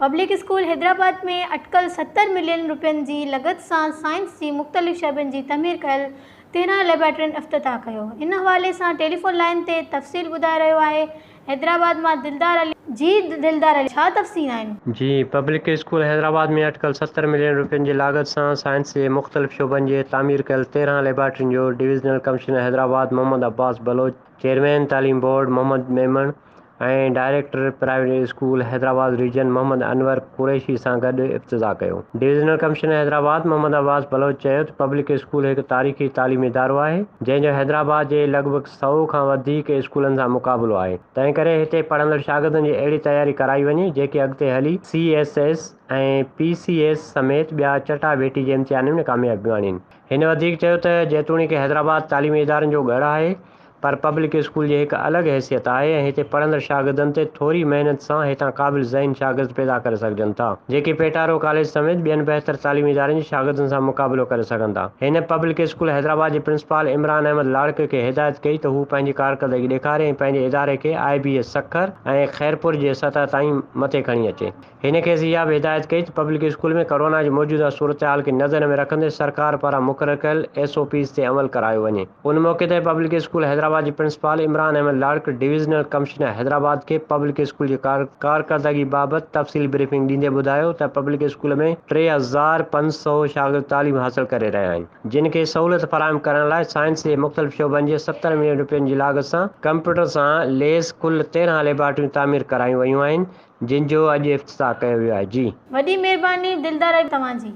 Public school Hyderabad में अटकल 70 million रुपयनि जी लगत सां साइंस जी मुख़्तलिफ़ शबनि जी तमीर कयल 13 लेबोरेटरियुनि इफ़्तिताह कयो। इन हवाले सां टेलीफोन लाइन ते तफ़सील ॿुधाए रहियो आहे हैदराबाद मां दिलदार अली। जी दिलदार अली, छा तफ़सील आहिनि? जी, पब्लिक स्कूल हैदराबाद में अटकल 70 मिलियन रुपयनि जी लागत सां साइंस जे मुख़्तलिफ़ शोबनि जे तामीर कयल 13 लेबोरेटरियुनि जो divisional commissioner Hyderabad Mohammad Abbas Baloch, chairman तालीम बोर्ड मोहम्मद मेमन ऐं director private school Hyderabad region Mohammad Anwar Qureshi सां गॾु इफ़्तिताह कयो। डिविज़नल कमिश्नर हैदराबाद मोहम्मद अब्बास बलोच चयो त पब्लिक स्कूल हिकु तारीख़ी तालीमी इदारो आहे जंहिंजो हैदराबाद जे लॻभॻि 100 खां वधीक स्कूलनि सां मुक़ाबिलो आहे। तंहिं करे हिते पढ़ंदड़ शागिर्दनि जी अहिड़ी तयारी कराई वञे जेके अॻिते हली CSS ऐं PCS समेत ॿिया चटाभेटी जे इम्तिहाननि में कामयाबी आणीनि। हिन वधीक चयो त जेतोणीकि हैदराबाद तालीमी इदारनि जो गढ़ आहे पर पब्लिक स्कूल जी हिकु अलॻि हैसियत आहे ऐं हिते पढ़ंदड़ शागिर्दनि ते थोरी महिनत सां हितां क़ाबिल ज़हीन शागिर्द पैदा करे सघजनि था जेके पेटारो कॉलेज समेत ॿियनि बहितर तालीमी इदारनि जे शागिर्दनि सां मुक़ाबिलो करे सघनि था। हिन पब्लिक स्कूल हैदराबाद जे प्रिंसिपाल इमरान अहमद लाड़के खे हिदायत कई त हू पंहिंजी कारकर्दगी ॾेखारे ऐं पंहिंजे इदारे खे IBS सखर ऐं खैरपुर जे सतह ताईं मथे खणी अचे। हिन खेसि इहा बि हिदायत कई त पब्लिक स्कूल में कोरोना जी मौजूदा सूरत हाल खे नज़र में रखंदे सरकार पारां मुक़ररु कयल SOPs ते अमल करायो वञे। उन मौक़े ते पब्लिक स्कूल हैदराबाद जी principal Imran Ahmed Larak divisional commissioner Hyderabad खे पब्लिक स्कूल जी कारकर्दगी बाबति तफ़सील ब्रीफिंग ॾींदे ॿुधायो त पब्लिक स्कूल में 3500 शागिर्द तालीम हासिल करे रहिया आहिनि जिन खे सहूलियत फराहम करण लाइ साइंस जे मुख़्तलिफ़ शोबनि जे 70 मिलियन रुपयनि जी लागत सां कंप्यूटर सां लैस कुल 13 लेबोरेटरियूं तामीर करायूं वयूं आहिनि जिन जो अॼु इफ़्तिताह कयो वियो आहे। जी वॾी महिरबानी दिलदार अली तव्हांजी।